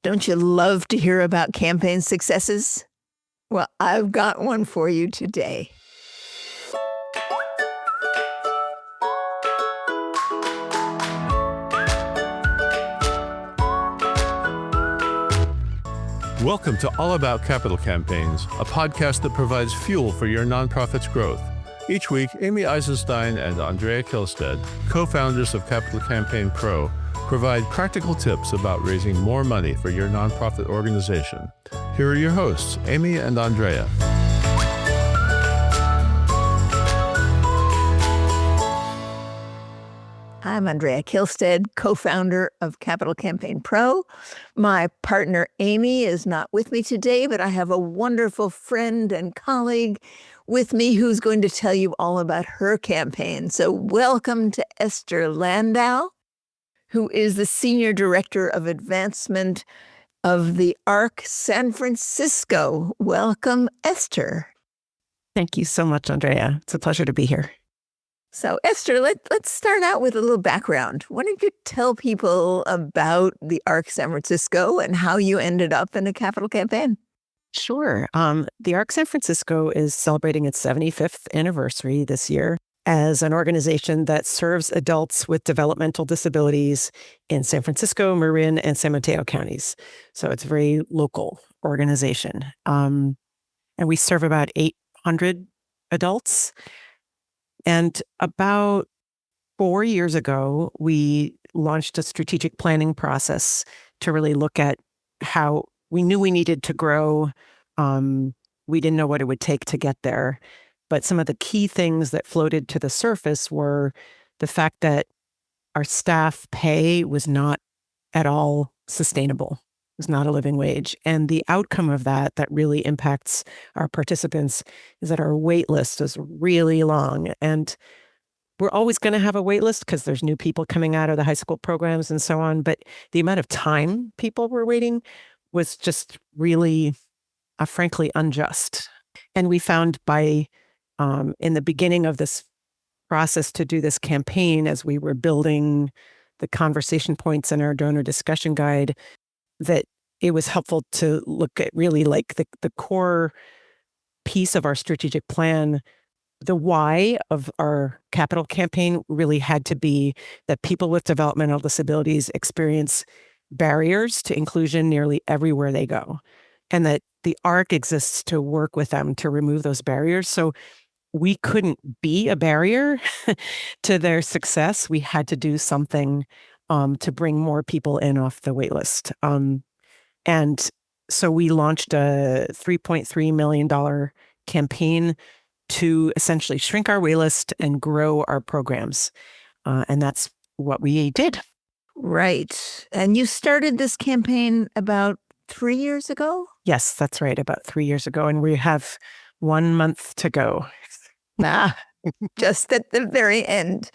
Don't you love to hear about campaign successes? Well, I've got one for you today. Welcome to All About Capital Campaigns, a podcast that provides fuel for your nonprofit's growth. Each week, Amy Eisenstein and Andrea Kihlstedt, co-founders of Capital Campaign Pro, provide practical tips about raising more money for your nonprofit organization. Here are your hosts, Amy and Andrea. I'm Andrea Kihlstedt, co-founder of Capital Campaign Pro. My partner, Amy, is not with me today, but I have a wonderful friend and colleague with me who's going to tell you all about her campaign. So welcome to Esther Landau, who is the Senior Director of Advancement of the ARC San Francisco. Welcome, Esther. Thank you so much, Andrea. It's a pleasure to be here. So, Esther, let's start out with a little background. Why don't you tell people about the ARC San Francisco and how you ended up in a capital campaign? Sure. The ARC San Francisco is celebrating its 75th anniversary this year as an organization that serves adults with developmental disabilities in San Francisco, Marin, and San Mateo counties. So it's a very local organization. And we serve about 800 adults. And about 4 years ago, we launched a strategic planning process to really look at how we knew we needed to grow. We didn't know what it would take to get there. But some of the key things that floated to the surface were the fact that our staff pay was not at all sustainable. It was not a living wage. And the outcome of that really impacts our participants is that our wait list is really long. And we're always going to have a wait list because there's new people coming out of the high school programs and so on. But the amount of time people were waiting was just really, frankly, unjust. And we found in the beginning of this process to do this campaign, as we were building the conversation points in our donor discussion guide, that it was helpful to look at really like the core piece of our strategic plan. The why of our capital campaign really had to be that people with developmental disabilities experience barriers to inclusion nearly everywhere they go, and that the ARC exists to work with them to remove those barriers. So we couldn't be a barrier to their success. We had to do something to bring more people in off the wait list. And so we launched a $3.3 million campaign to essentially shrink our wait list and grow our programs. And that's what we did. Right. And you started this campaign about 3 years ago? Yes, that's right. About 3 years ago. And we have 1 month to go. Just at the very end.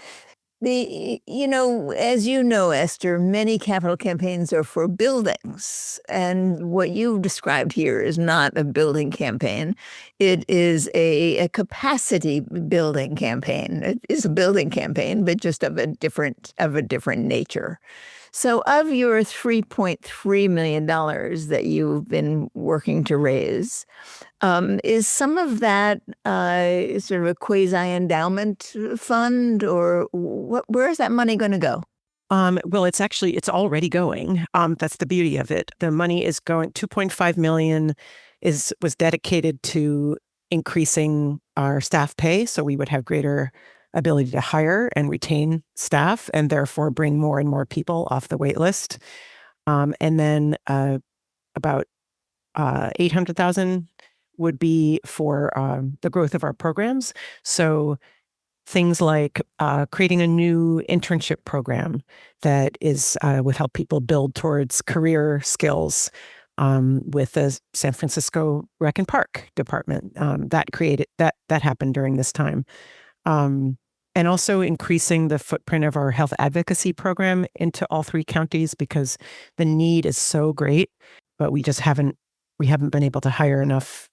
As you know, Esther, many capital campaigns are for buildings. And what you've described here is not a building campaign. It is a capacity building campaign. It is a building campaign, but just of a different nature. So of your $3.3 million that you've been working to raise, is some of that sort of a quasi-endowment fund, or where is that money going to go? Well, it's already going. That's the beauty of it. The money is going, $2.5 million was dedicated to increasing our staff pay, so we would have greater ability to hire and retain staff and therefore bring more and more people off the wait list. And then about $800,000 would be for the growth of our programs. So things like creating a new internship program that would help people build towards career skills with the San Francisco Rec and Park Department. That happened during this time. And also increasing the footprint of our health advocacy program into all 3 counties because the need is so great, but we haven't been able to hire enough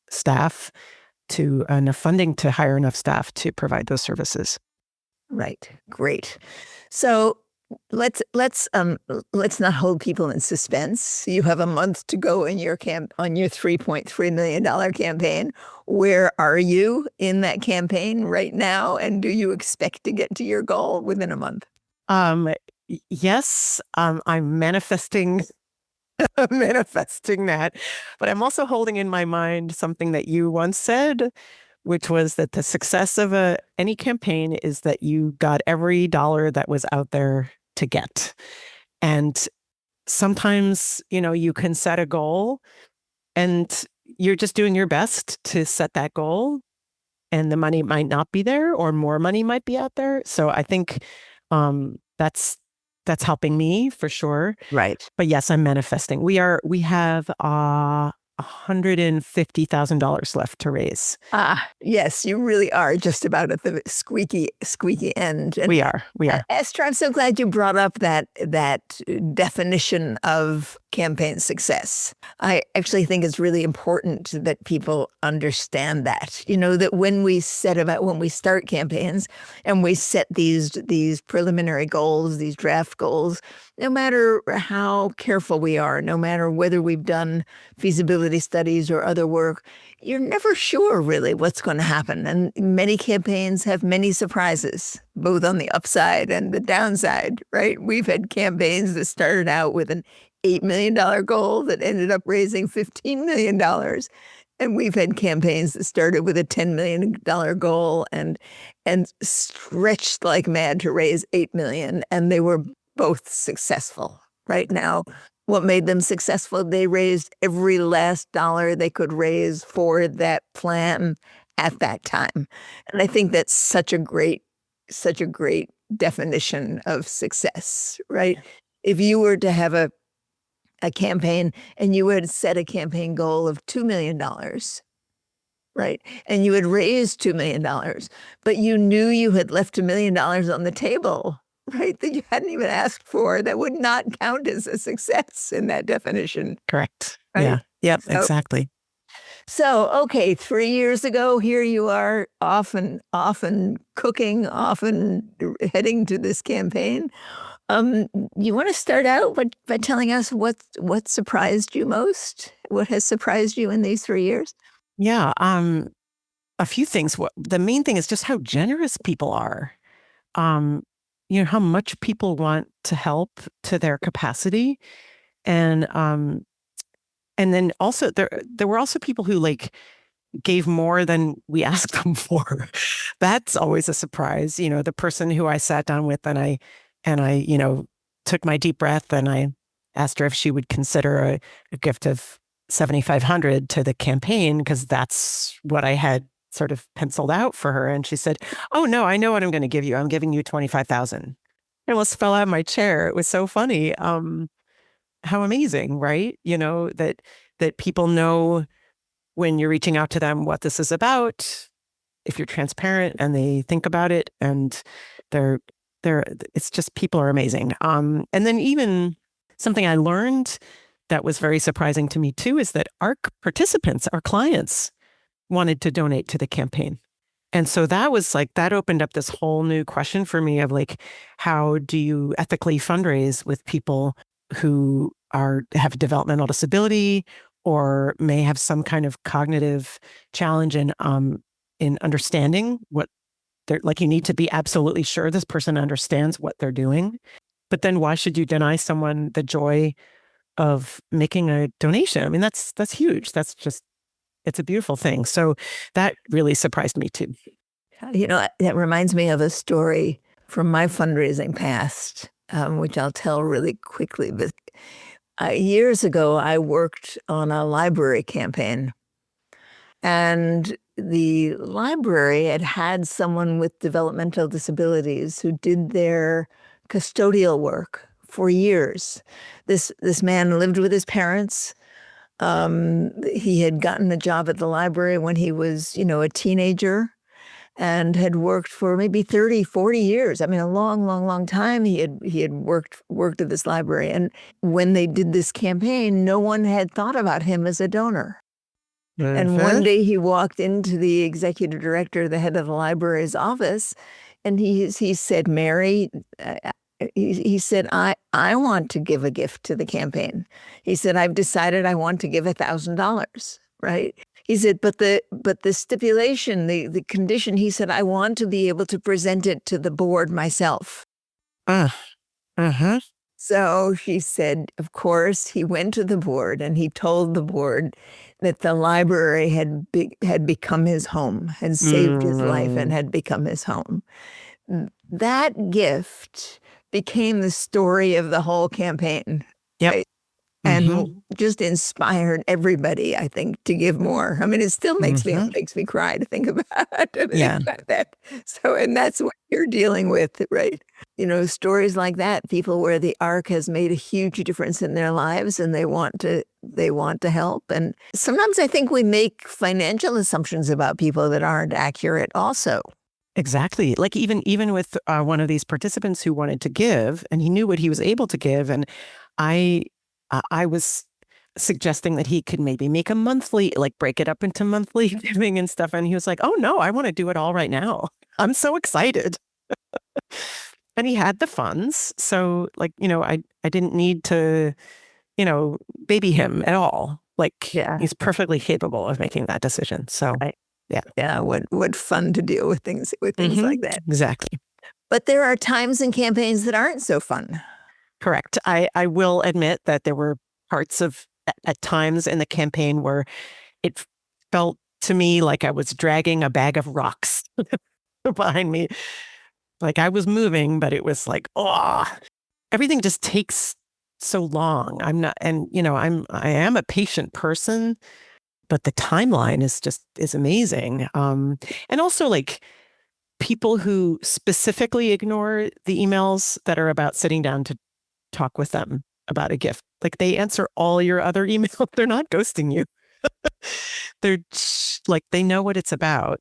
funding to hire enough staff to provide those services. Right. Great. So Let's not hold people in suspense. You have a month to go in your on your $3.3 million campaign. Where are you in that campaign right now? And do you expect to get to your goal within a month? Yes, I'm manifesting manifesting that. But I'm also holding in my mind something that you once said, which was that the success of any campaign is that you got every dollar that was out there to get. And sometimes, you can set a goal and you're just doing your best to set that goal, and the money might not be there, or more money might be out there. So I think that's helping me for sure. Right. But yes, I'm manifesting. We have $150,000 left to raise. Yes, you really are just about at the squeaky end. And we are. Esther, I'm so glad you brought up that definition of campaign success. I actually think it's really important that people understand that. That when we start campaigns and we set these preliminary goals, these draft goals, no matter how careful we are, no matter whether we've done feasibility studies or other work, you're never sure really what's going to happen. And many campaigns have many surprises, both on the upside and the downside, right? We've had campaigns that started out with an $8 million goal that ended up raising $15 million. And we've had campaigns that started with a $10 million goal and stretched like mad to raise $8 million. And they were both successful. Right now, what made them successful? They raised every last dollar they could raise for that plan at that time. And I think that's such a great definition of success, right? If you were to have a campaign and you had set a campaign goal of $2 million, right? And you had raised $2 million, but you knew you had left $1 million on the table, right? That you hadn't even asked for, that would not count as a success in that definition. Correct. Right? Yeah. Yep. Exactly. So, okay, 3 years ago, here you are, often cooking, often heading to this campaign. You want to start out by telling us what surprised you most? What has surprised you in these 3 years? Yeah. A few things. The main thing is just how generous people are. How much people want to help to their capacity. And then also there were also people who gave more than we asked them for. That's always a surprise. The person who I sat down with and I took my deep breath and I asked her if she would consider a gift of $7,500 to the campaign, because that's what I had sort of penciled out for her. And she said, "Oh no, I know what I'm going to give you. I'm giving you $25,000." I almost fell out of my chair. It was so funny. How amazing, right? That people know when you're reaching out to them what this is about, if you're transparent and they think about it, and it's just, people are amazing. And then even something I learned that was very surprising to me too is that our participants, our clients, wanted to donate to the campaign. And so that opened up this whole new question for me of how do you ethically fundraise with people who have a developmental disability or may have some kind of cognitive challenge in understanding what they're you need to be absolutely sure this person understands what they're doing. But then why should you deny someone the joy of making a donation? I mean, that's huge. It's a beautiful thing. So that really surprised me too. That reminds me of a story from my fundraising past, which I'll tell really quickly. But years ago, I worked on a library campaign. And the library had someone with developmental disabilities who did their custodial work for years. This man lived with his parents. He had gotten a job at the library when he was, a teenager, and had worked for maybe 30, 40 years. I mean, a long, long, long time he had worked at this library. And when they did this campaign, no one had thought about him as a donor. And one day he walked into the executive director, the head of the library's office, and he said, "Mary, he said, I want to give a gift to the campaign. He said, I've decided I want to give $1,000, right? He said, but the stipulation, the condition, he said, I want to be able to present it to the board myself. Uh-huh. So she said, of course, he went to the board and he told the board that the library had become his home, had saved his life and had become his home. That gift became the story of the whole campaign. Yep. Right? And just inspired everybody, I think, to give more. I mean, it still makes me cry to think about that. So, and that's what you're dealing with, right? Stories like that, people where the arc has made a huge difference in their lives and they want to help. And sometimes I think we make financial assumptions about people that aren't accurate also. Exactly. Like even with one of these participants who wanted to give, and he knew what he was able to give, and I was suggesting that he could maybe make a monthly, like break it up into monthly giving and stuff. And he was like, oh no, I want to do it all right now. I'm so excited. And he had the funds. So like, I didn't need to, baby him at all. Like he's perfectly capable of making that decision. So yeah. What fun to deal with things like that. Exactly. But there are times in campaigns that aren't so fun. Correct. I will admit that there were parts at times in the campaign where it felt to me like I was dragging a bag of rocks behind me. Like I was moving, but it was like, everything just takes so long. I am a patient person, but the timeline is amazing. And also like people who specifically ignore the emails that are about sitting down to talk with them about a gift. Like they answer all your other emails. They're not ghosting you. They're like, they know what it's about,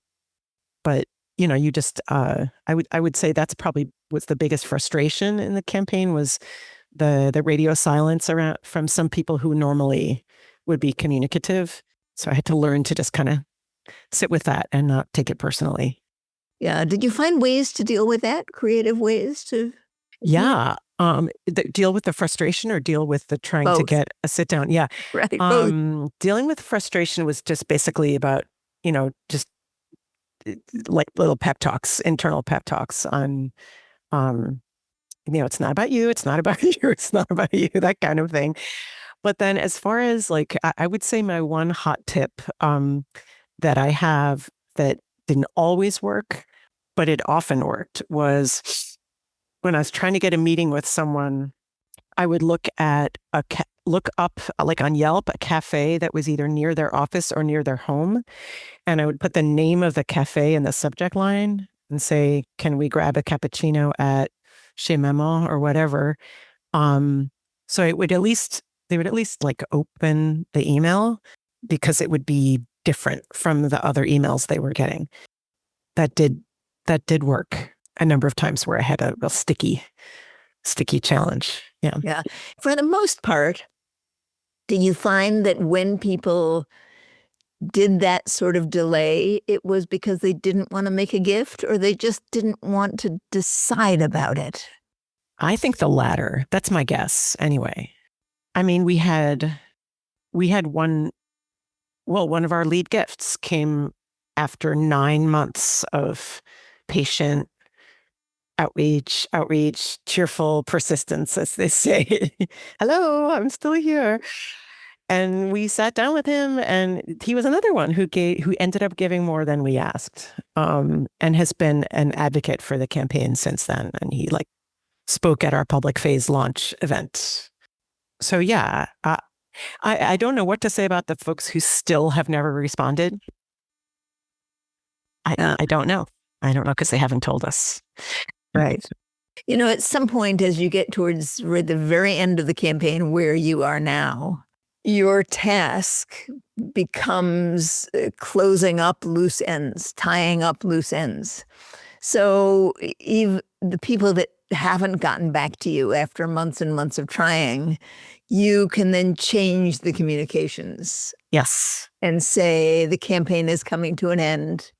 but you just, I would say that's probably was the biggest frustration in the campaign was the radio silence around from some people who normally would be communicative. So I had to learn to just kind of sit with that and not take it personally. Yeah. Did you find ways to deal with that? Creative ways to? Yeah. Deal with the frustration or deal with the trying Both. to get a sit down. Yeah. Right. Both. Dealing with frustration was just basically about, just like little pep talks, internal pep talks on, it's not about you. It's not about you. It's not about you, that kind of thing. But then as far as like, I would say my one hot tip that I have that didn't always work, but it often worked was when I was trying to get a meeting with someone, I would look up like on Yelp, a cafe that was either near their office or near their home. And I would put the name of the cafe in the subject line and say, can we grab a cappuccino at Chez Maman or whatever? So they would at least like open the email because it would be different from the other emails they were getting. That did work a number of times where I had a real sticky challenge. Yeah. Yeah. For the most part, did you find that when people did that sort of delay, it was because they didn't want to make a gift or they just didn't want to decide about it? I think the latter. That's my guess anyway. I mean, we had one of our lead gifts came after 9 months of patient outreach, cheerful persistence, as they say. Hello, I'm still here. And we sat down with him, and he was another one who ended up giving more than we asked, and has been an advocate for the campaign since then. And he like spoke at our public phase launch event. So yeah, I don't know what to say about the folks who still have never responded. I don't know. I don't know because they haven't told us. Right. At some point, as you get towards the very end of the campaign where you are now, your task becomes closing up loose ends, tying up loose ends. So even the people that haven't gotten back to you after months and months of trying, you can then change the communications. Yes. And say the campaign is coming to an end.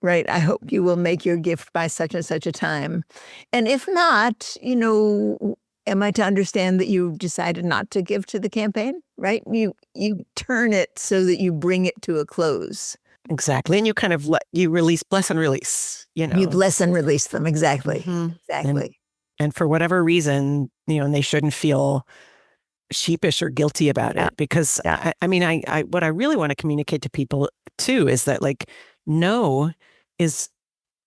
right? I hope you will make your gift by such and such a time. And if not, am I to understand that you decided not to give to the campaign, right? You turn it so that you bring it to a close. Exactly. And you kind of you release, bless and release, You bless and release them. Exactly. Exactly. And for whatever reason, and they shouldn't feel sheepish or guilty about it, because I mean, I what I really want to communicate to people too is that, like, no is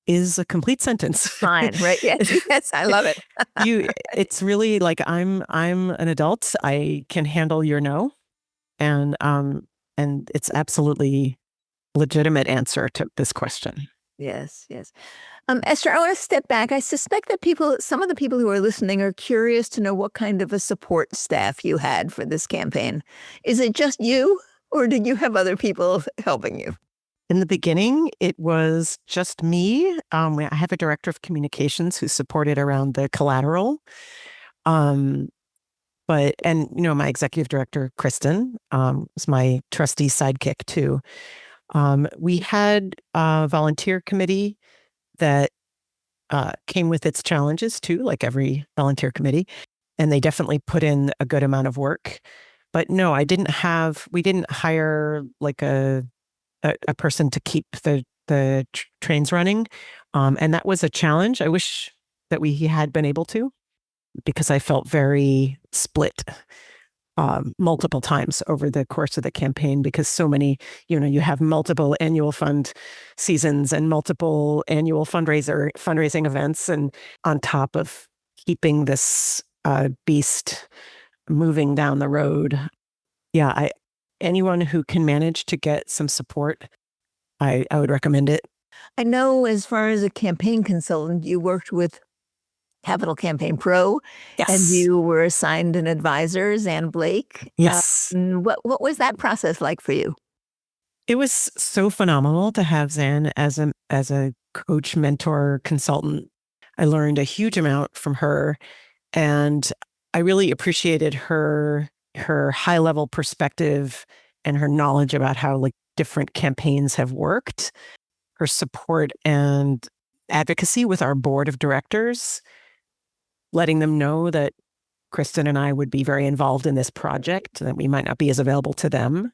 a complete sentence. Fine, right? Yes, I love it. It's really like, I'm an adult. I can handle your no, and it's absolutely legitimate answer to this question. Yes. Esther, I want to step back. I suspect that some of the people who are listening are curious to know what kind of a support staff you had for this campaign. Is it just you, or did you have other people helping you? In the beginning, it was just me. I have a director of communications who supported around the collateral. My executive director, Kristen, was my trustee sidekick too. We had a volunteer committee that came with its challenges too, like every volunteer committee, and they definitely put in a good amount of work. But no, we didn't hire like a person to keep the trains running, and that was a challenge. I wish that we had been able to, because I felt very split multiple times over the course of the campaign, because so many, you have multiple annual fund seasons and multiple annual fundraising events, and on top of keeping this beast moving down the road. Yeah, anyone who can manage to get some support, I would recommend it. I know, as far as a campaign consultant, you worked with Capital Campaign Pro. Yes. And you were assigned an advisor, Zan Blake. Yes. What was that process like for you? It was so phenomenal to have Zan as a coach, mentor, consultant. I learned a huge amount from her, and I really appreciated her high level perspective and her knowledge about how, like, different campaigns have worked. Her support and advocacy with our board of directors, letting them know that Kristen and I would be very involved in this project, that we might not be as available to them,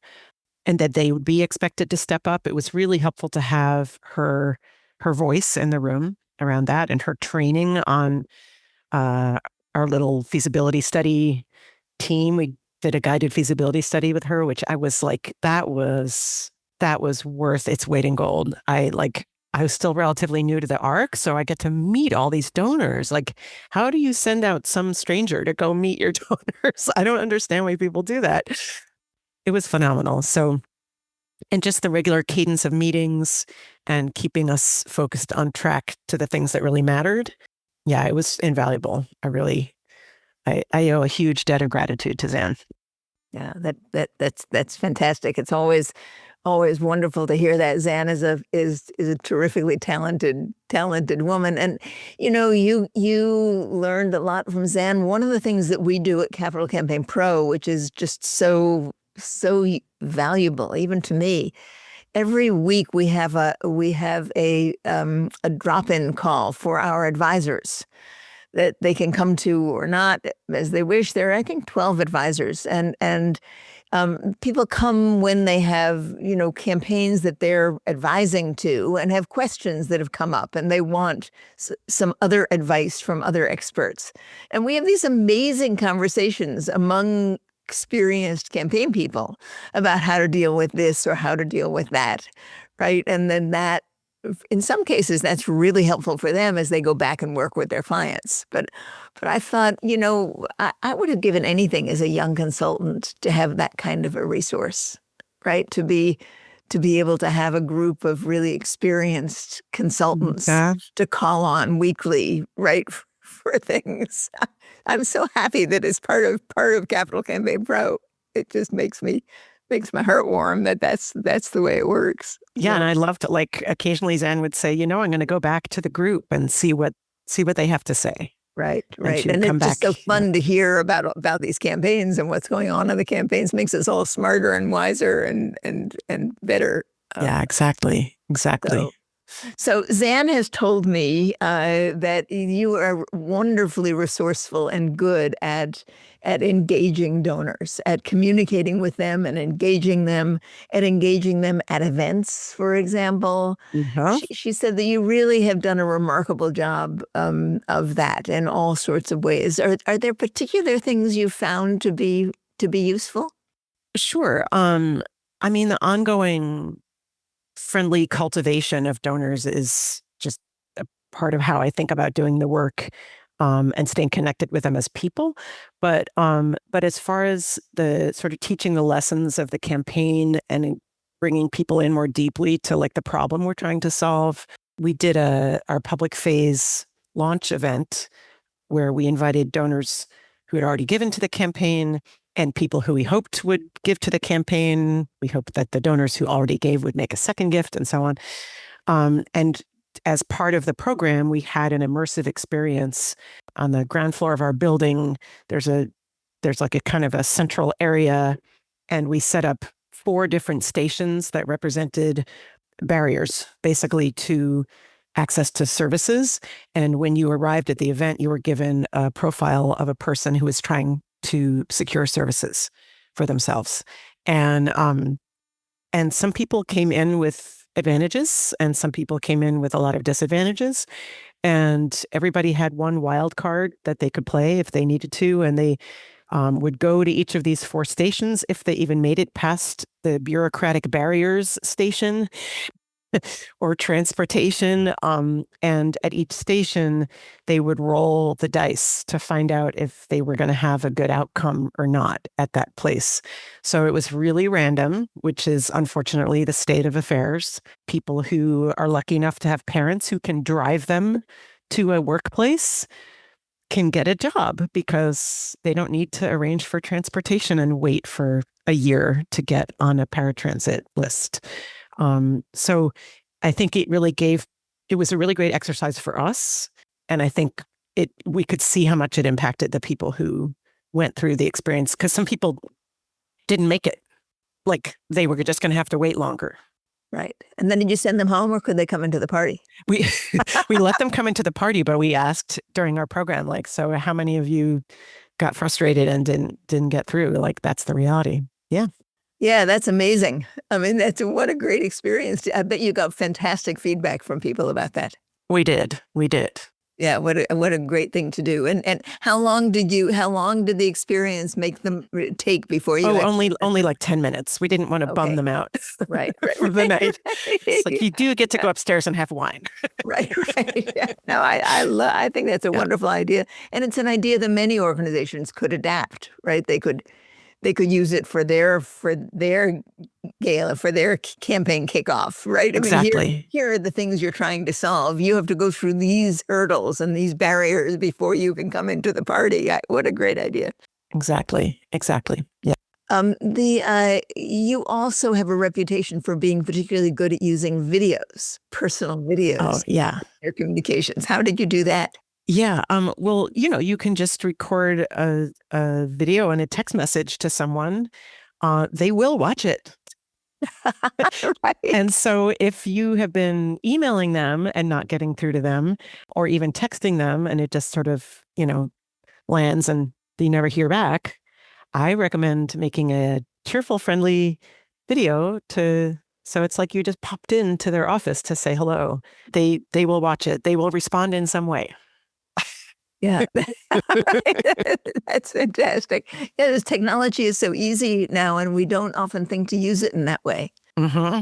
and that they would be expected to step up. It was really helpful to have her voice in the room around that, and her training on our little feasibility study team. We did a guided feasibility study with her, which I was like, that was worth its weight in gold. I was still relatively new to the ARC, so I get to meet all these donors. Like, how do you send out some stranger to go meet your donors? I don't understand why people do that. It was phenomenal. So, and just the regular cadence of meetings and keeping us focused on track to the things that really mattered. Yeah, it was invaluable. I owe a huge debt of gratitude to Zan. Yeah, that's fantastic. It's always wonderful to hear that. Zan is a terrifically talented woman, and you learned a lot from Zan. One of the things that we do at Capital Campaign Pro, which is just so valuable, even to me, every week we have a drop-in call for our advisors that they can come to or not as they wish. There are, I think, 12 advisors, and people come when they have, campaigns that they're advising to and have questions that have come up, and they want some other advice from other experts. And we have these amazing conversations among experienced campaign people about how to deal with this or how to deal with that, right? And then that, in some cases, that's really helpful for them as they go back and work with their clients. But I thought, I would have given anything as a young consultant to have that kind of a resource, right? To be able to have a group of really experienced consultants to call on weekly, right, for things. I'm so happy that it's part of Capital Campaign Pro. It just makes my heart warm that's the way it works. Yeah, and I loved, like, occasionally Zan would say, I'm going to go back to the group and see what they have to say. Right. And it's just so fun to hear about these campaigns and what's going on in the campaigns. Makes us all smarter and wiser and better. Yeah, exactly. So Zan has told me that you are wonderfully resourceful and good at engaging donors, at communicating with them and engaging them, at events, for example. Uh-huh. She said that you really have done a remarkable job of that in all sorts of ways. Are there particular things you found to be useful? Sure. I mean, the ongoing friendly cultivation of donors is just a part of how I think about doing the work, and staying connected with them as people. But as far as the sort of teaching the lessons of the campaign and bringing people in more deeply to like the problem we're trying to solve, we did our public phase launch event where we invited donors who had already given to the campaign and people who we hoped would give to the campaign. We hoped that the donors who already gave would make a second gift and so on. And as part of the program, we had an immersive experience on the ground floor of our building. There's like a kind of a central area, and we set up 4 different stations that represented barriers, basically, to access to services. And when you arrived at the event, you were given a profile of a person who was trying to secure services for themselves. And some people came in with advantages, and some people came in with a lot of disadvantages. And everybody had one wild card that they could play if they needed to. And they would go to each of these 4 stations if they even made it past the bureaucratic barriers station or transportation. And at each station, they would roll the dice to find out if they were going to have a good outcome or not at that place. So it was really random, which is unfortunately the state of affairs. People who are lucky enough to have parents who can drive them to a workplace can get a job because they don't need to arrange for transportation and wait for a year to get on a paratransit list. So I think it was a really great exercise for us. And I think we could see how much it impacted the people who went through the experience, because some people didn't make it. Like they were just going to have to wait longer. Right. And then did you send them home, or could they come into the party? We let them come into the party, but we asked during our program, like, so how many of you got frustrated and didn't get through? Like, that's the reality. Yeah. Yeah, that's amazing. I mean, what a great experience. I bet you got fantastic feedback from people about that. We did. Yeah, what a great thing to do. And how long did the experience make them take before you? Only like 10 minutes. We didn't want to bum them out. Right. For the night. It's like you do get to go upstairs and have wine. Right. Yeah. No, I think that's a wonderful idea. And it's an idea that many organizations could adapt, right? They could use it for their gala, for their campaign kickoff, right? Exactly. I mean, here are the things you're trying to solve. You have to go through these hurdles and these barriers before you can come into the party. What a great idea. Exactly. Yeah. You also have a reputation for being particularly good at using videos, personal videos. Oh, yeah. In your communications. How did you do that? Yeah. Well, you can just record a video and a text message to someone. They will watch it. Right. And so if you have been emailing them and not getting through to them, or even texting them and it just sort of, lands and you never hear back, I recommend making a cheerful, friendly video so it's like you just popped into their office to say hello. They will watch it. They will respond in some way. Yeah, that's fantastic. Yeah, this technology is so easy now, and we don't often think to use it in that way. Mm-hmm.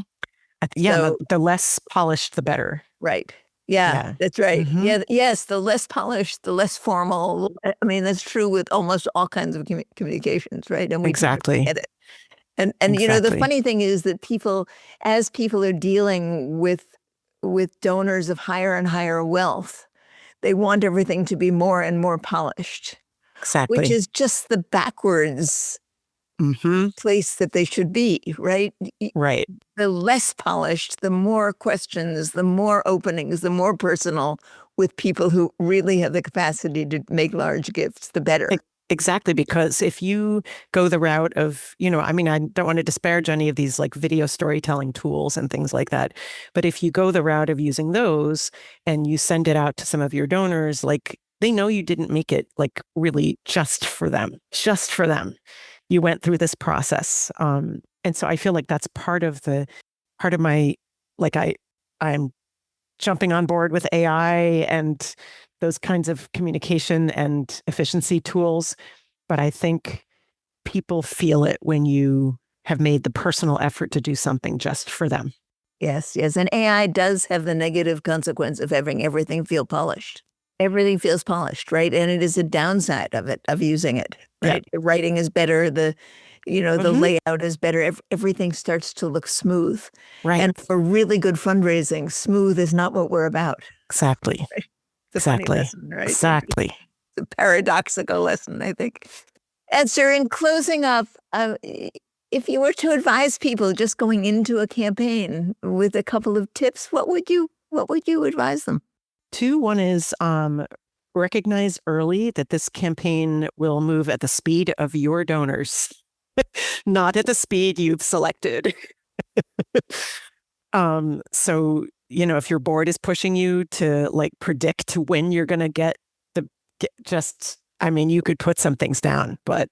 Yeah, the less polished, the better. Right. Yeah, that's right. Mm-hmm. Yeah, yes, the less polished, the less formal. I mean, that's true with almost all kinds of communications, right? And we exactly get it. And exactly. The funny thing is that as people are dealing with donors of higher and higher wealth, they want everything to be more and more polished. Exactly. Which is just the backwards place that they should be, right? Right. The less polished, the more questions, the more openings, the more personal with people who really have the capacity to make large gifts, the better. Exactly, because if you go the route of, I mean, I don't want to disparage any of these like video storytelling tools and things like that, but if you go the route of using those and you send it out to some of your donors, like they know you didn't make it like really just for them. You went through this process. And so I feel like that's part of my, like I'm jumping on board with AI and those kinds of communication and efficiency tools. But I think people feel it when you have made the personal effort to do something just for them. Yes, yes. And AI does have the negative consequence of having everything feel polished. Everything feels polished, right? And it is a downside of using it, right? Yeah. Writing is better. The layout is better. Everything starts to look smooth. Right. And for really good fundraising, smooth is not what we're about. Exactly. Right? It's a funny lesson, right? Exactly. It's a paradoxical lesson, I think. Esther, in closing up, if you were to advise people just going into a campaign with a couple of tips, what would you advise them? One is recognize early that this campaign will move at the speed of your donors, not at the speed you've selected. So, if your board is pushing you to like predict when you're going to you could put some things down, but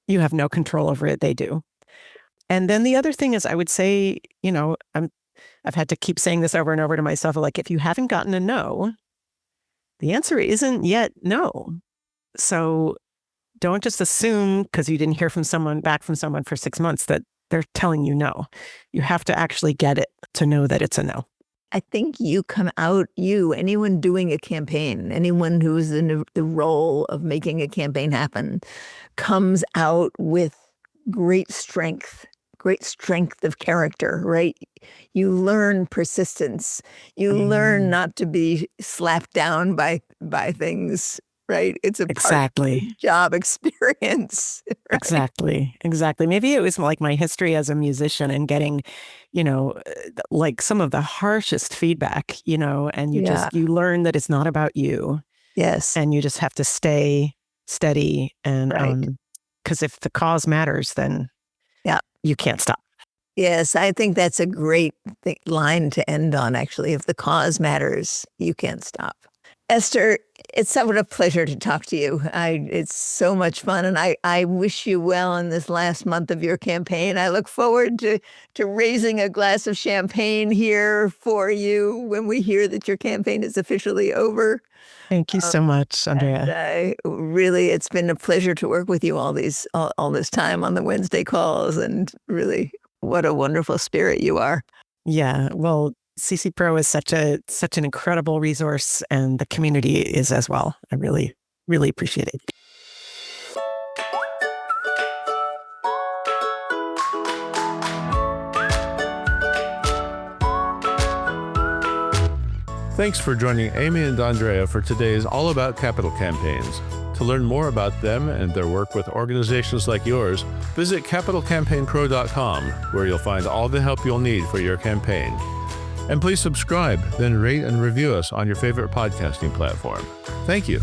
you have no control over it. They do. And then the other thing is, I would say, I've had to keep saying this over and over to myself, like, if you haven't gotten a no, the answer isn't yet no. So don't just assume because you didn't hear back from someone for 6 months that they're telling you no. You have to actually get it to know that it's a no. I think anyone doing a campaign, anyone who is in the role of making a campaign happen, comes out with great strength of character, right? You learn persistence. You learn not to be slapped down by things, right? It's a part of the job experience. Right? Exactly. Maybe it was like my history as a musician and getting, like some of the harshest feedback, and you learn that it's not about you. Yes. And you just have to stay steady. And because if the cause matters, then you can't stop. Yes, I think that's a great line to end on, actually. If the cause matters, you can't stop. Esther, it's somewhat a pleasure to talk to you. It's so much fun, and I wish you well in this last month of your campaign. I look forward to raising a glass of champagne here for you when we hear that your campaign is officially over. Thank you so much, Andrea. Really, it's been a pleasure to work with you all this time on the Wednesday calls, and really, what a wonderful spirit you are. Yeah, well, CC Pro is such an incredible resource, and the community is as well. I really, really appreciate it. Thanks for joining Amy and Andrea for today's All About Capital Campaigns. To learn more about them and their work with organizations like yours, visit capitalcampaignpro.com, where you'll find all the help you'll need for your campaign. And please subscribe, then rate and review us on your favorite podcasting platform. Thank you.